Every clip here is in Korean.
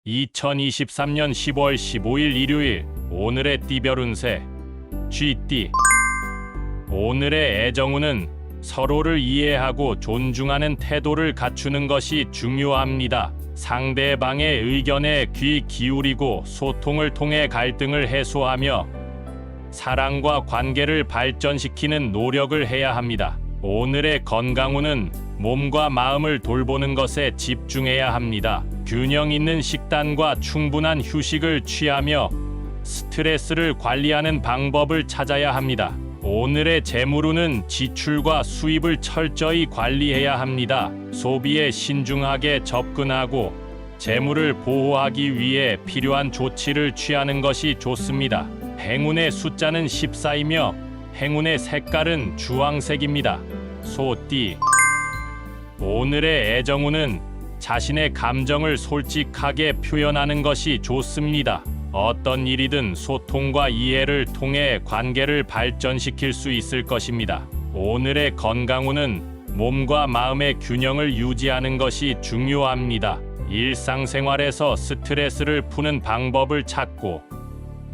2023년 10월 15일 일요일 오늘의 띠별 운세 쥐띠. 오늘의 애정운은 서로를 이해하고 존중하는 태도를 갖추는 것이 중요합니다. 상대방의 의견에 귀 기울이고 소통을 통해 갈등을 해소하며 사랑과 관계를 발전시키는 노력을 해야 합니다. 오늘의 건강운은 몸과 마음을 돌보는 것에 집중해야 합니다. 균형 있는 식단과 충분한 휴식을 취하며 스트레스를 관리하는 방법을 찾아야 합니다. 오늘의 재물운은 지출과 수입을 철저히 관리해야 합니다. 소비에 신중하게 접근하고 재물을 보호하기 위해 필요한 조치를 취하는 것이 좋습니다. 행운의 숫자는 14이며 행운의 색깔은 주황색입니다. 소띠. 오늘의 애정운은 자신의 감정을 솔직하게 표현하는 것이 좋습니다. 어떤 일이든 소통과 이해를 통해 관계를 발전시킬 수 있을 것입니다. 오늘의 건강운은 몸과 마음의 균형을 유지하는 것이 중요합니다. 일상생활에서 스트레스를 푸는 방법을 찾고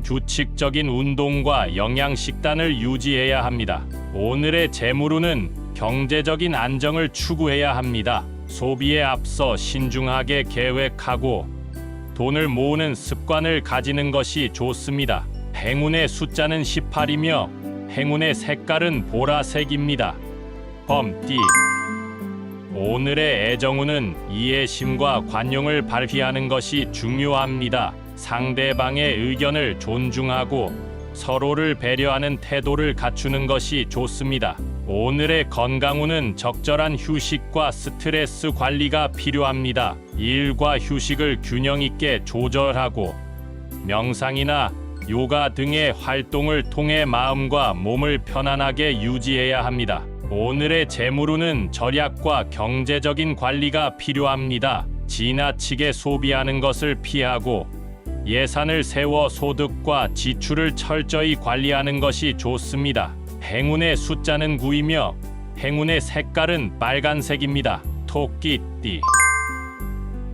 규칙적인 운동과 영양식단을 유지해야 합니다. 오늘의 재물운은 경제적인 안정을 추구해야 합니다. 소비에 앞서 신중하게 계획하고 돈을 모으는 습관을 가지는 것이 좋습니다. 행운의 숫자는 18이며 행운의 색깔은 보라색입니다. 범띠. 오늘의 애정운은 이해심과 관용을 발휘하는 것이 중요합니다. 상대방의 의견을 존중하고 서로를 배려하는 태도를 갖추는 것이 좋습니다. 오늘의 건강운은 적절한 휴식과 스트레스 관리가 필요합니다. 일과 휴식을 균형 있게 조절하고 명상이나 요가 등의 활동을 통해 마음과 몸을 편안하게 유지해야 합니다. 오늘의 재물운은 절약과 경제적인 관리가 필요합니다. 지나치게 소비하는 것을 피하고 예산을 세워 소득과 지출을 철저히 관리하는 것이 좋습니다. 행운의 숫자는 9이며 행운의 색깔은 빨간색입니다. 토끼띠.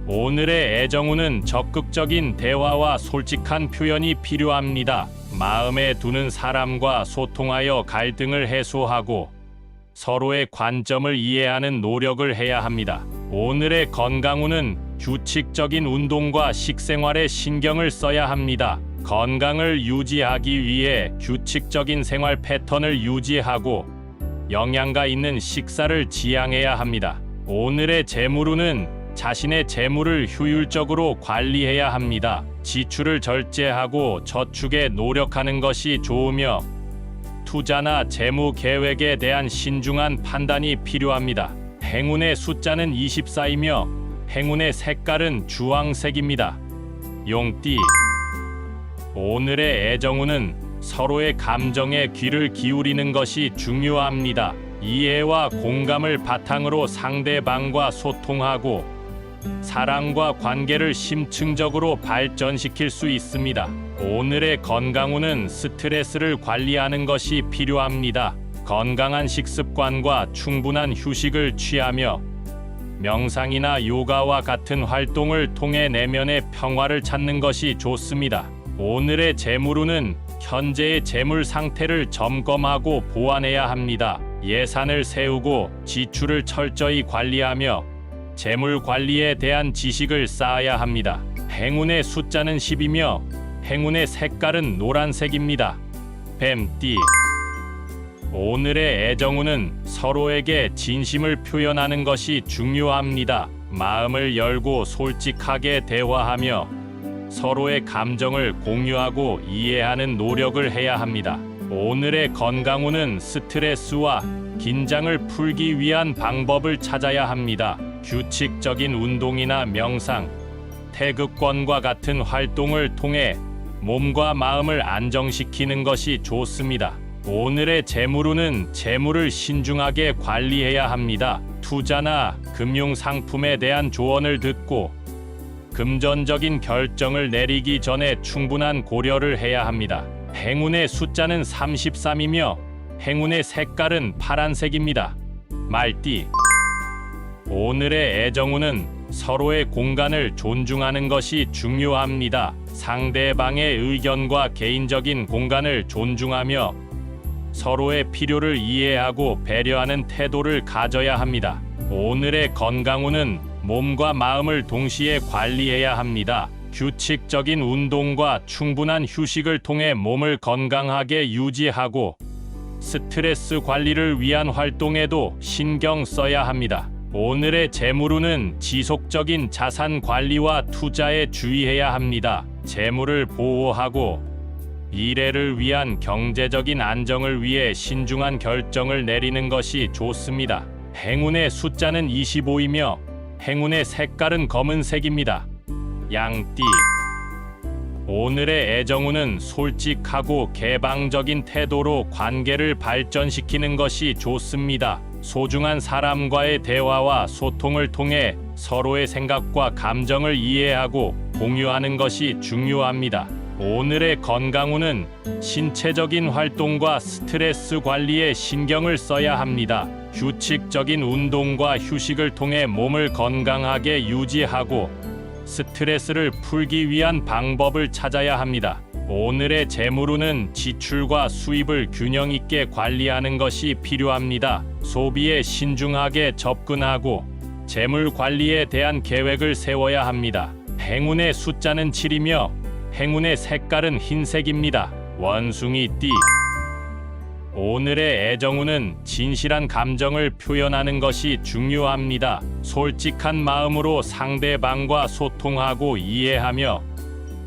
오늘의 애정운은 적극적인 대화와 솔직한 표현이 필요합니다. 마음에 두는 사람과 소통하여 갈등을 해소하고 서로의 관점을 이해하는 노력을 해야 합니다. 오늘의 건강운은 규칙적인 운동과 식생활에 신경을 써야 합니다. 건강을 유지하기 위해 규칙적인 생활 패턴을 유지하고 영양가 있는 식사를 지향해야 합니다. 오늘의 재물운은 자신의 재물을 효율적으로 관리해야 합니다. 지출을 절제하고 저축에 노력하는 것이 좋으며 투자나 재무 계획에 대한 신중한 판단이 필요합니다. 행운의 숫자는 24이며 행운의 색깔은 주황색입니다. 용띠. 오늘의 애정운은 서로의 감정에 귀를 기울이는 것이 중요합니다. 이해와 공감을 바탕으로 상대방과 소통하고 사랑과 관계를 심층적으로 발전시킬 수 있습니다. 오늘의 건강운은 스트레스를 관리하는 것이 필요합니다. 건강한 식습관과 충분한 휴식을 취하며 명상이나 요가와 같은 활동을 통해 내면의 평화를 찾는 것이 좋습니다. 오늘의 재물운은 현재의 재물 상태를 점검하고 보완해야 합니다. 예산을 세우고 지출을 철저히 관리하며 재물 관리에 대한 지식을 쌓아야 합니다. 행운의 숫자는 10이며 행운의 색깔은 노란색입니다. 뱀띠. 오늘의 애정운은 서로에게 진심을 표현하는 것이 중요합니다. 마음을 열고 솔직하게 대화하며 서로의 감정을 공유하고 이해하는 노력을 해야 합니다. 오늘의 건강운은 스트레스와 긴장을 풀기 위한 방법을 찾아야 합니다. 규칙적인 운동이나 명상, 태극권과 같은 활동을 통해 몸과 마음을 안정시키는 것이 좋습니다. 오늘의 재물운은 재물을 신중하게 관리해야 합니다. 투자나 금융 상품에 대한 조언을 듣고 금전적인 결정을 내리기 전에 충분한 고려를 해야 합니다. 행운의 숫자는 33이며 행운의 색깔은 파란색입니다. 말띠. 오늘의 애정운은 서로의 공간을 존중하는 것이 중요합니다. 상대방의 의견과 개인적인 공간을 존중하며 서로의 필요를 이해하고 배려하는 태도를 가져야 합니다. 오늘의 건강운은 몸과 마음을 동시에 관리해야 합니다. 규칙적인 운동과 충분한 휴식을 통해 몸을 건강하게 유지하고 스트레스 관리를 위한 활동에도 신경 써야 합니다. 오늘의 재물운은 지속적인 자산 관리와 투자에 주의해야 합니다. 재물을 보호하고 미래를 위한 경제적인 안정을 위해 신중한 결정을 내리는 것이 좋습니다. 행운의 숫자는 25이며 행운의 색깔은 검은색입니다. 양띠. 오늘의 애정운은 솔직하고 개방적인 태도로 관계를 발전시키는 것이 좋습니다. 소중한 사람과의 대화와 소통을 통해 서로의 생각과 감정을 이해하고 공유하는 것이 중요합니다. 오늘의 건강운은 신체적인 활동과 스트레스 관리에 신경을 써야 합니다. 규칙적인 운동과 휴식을 통해 몸을 건강하게 유지하고 스트레스를 풀기 위한 방법을 찾아야 합니다. 오늘의 재물운은 지출과 수입을 균형 있게 관리하는 것이 필요합니다. 소비에 신중하게 접근하고 재물 관리에 대한 계획을 세워야 합니다. 행운의 숫자는 7이며 행운의 색깔은 흰색입니다. 원숭이띠. 오늘의 애정운은 진실한 감정을 표현하는 것이 중요합니다. 솔직한 마음으로 상대방과 소통하고 이해하며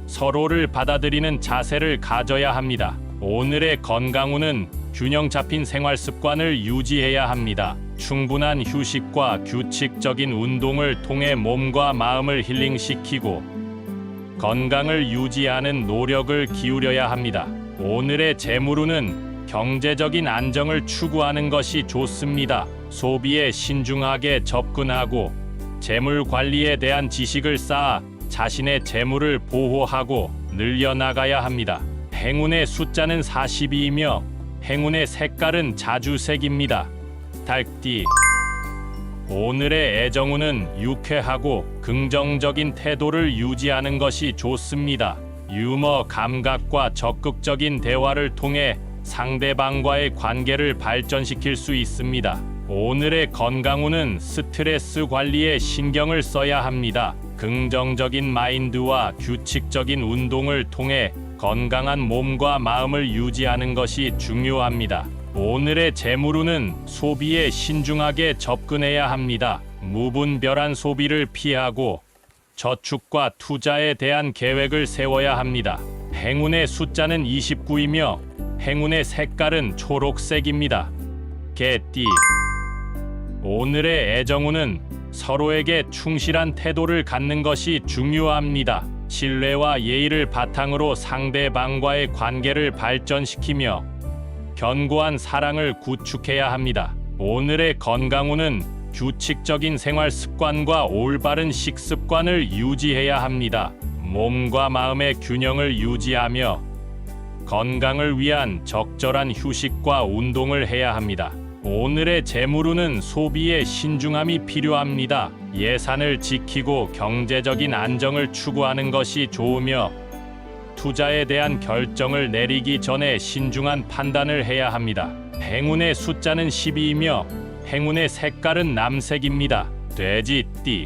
서로를 받아들이는 자세를 가져야 합니다. 오늘의 건강운은 균형 잡힌 생활 습관을 유지해야 합니다. 충분한 휴식과 규칙적인 운동을 통해 몸과 마음을 힐링시키고 건강을 유지하는 노력을 기울여야 합니다. 오늘의 재물운은 경제적인 안정을 추구하는 것이 좋습니다. 소비에 신중하게 접근하고 재물 관리에 대한 지식을 쌓아 자신의 재물을 보호하고 늘려나가야 합니다. 행운의 숫자는 42이며 행운의 색깔은 자주색입니다. 달띠. 오늘의 애정운은 유쾌하고 긍정적인 태도를 유지하는 것이 좋습니다. 유머 감각과 적극적인 대화를 통해 상대방과의 관계를 발전시킬 수 있습니다. 오늘의 건강운은 스트레스 관리에 신경을 써야 합니다. 긍정적인 마인드와 규칙적인 운동을 통해 건강한 몸과 마음을 유지하는 것이 중요합니다. 오늘의 재물운은 소비에 신중하게 접근해야 합니다. 무분별한 소비를 피하고 저축과 투자에 대한 계획을 세워야 합니다. 행운의 숫자는 29이며 행운의 색깔은 초록색입니다. 개띠. 오늘의 애정운은 서로에게 충실한 태도를 갖는 것이 중요합니다. 신뢰와 예의를 바탕으로 상대방과의 관계를 발전시키며 견고한 사랑을 구축해야 합니다. 오늘의 건강운은 규칙적인 생활 습관과 올바른 식습관을 유지해야 합니다. 몸과 마음의 균형을 유지하며 건강을 위한 적절한 휴식과 운동을 해야 합니다. 오늘의 재물운은 소비에 신중함이 필요합니다. 예산을 지키고 경제적인 안정을 추구하는 것이 좋으며 투자에 대한 결정을 내리기 전에 신중한 판단을 해야 합니다. 행운의 숫자는 12이며 행운의 색깔은 남색입니다. 돼지띠.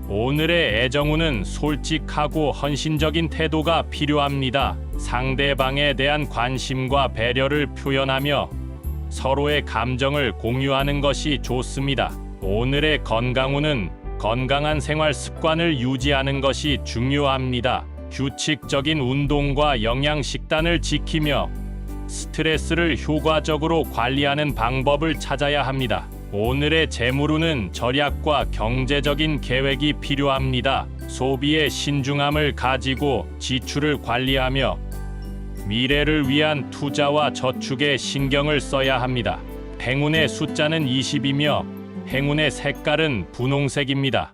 오늘의 애정운은 솔직하고 헌신적인 태도가 필요합니다. 상대방에 대한 관심과 배려를 표현하며 서로의 감정을 공유하는 것이 좋습니다. 오늘의 건강운은 건강한 생활 습관을 유지하는 것이 중요합니다. 규칙적인 운동과 영양 식단을 지키며 스트레스를 효과적으로 관리하는 방법을 찾아야 합니다. 오늘의 재물운은 절약과 경제적인 계획이 필요합니다. 소비에 신중함을 가지고 지출을 관리하며 미래를 위한 투자와 저축에 신경을 써야 합니다. 행운의 숫자는 20이며 행운의 색깔은 분홍색입니다.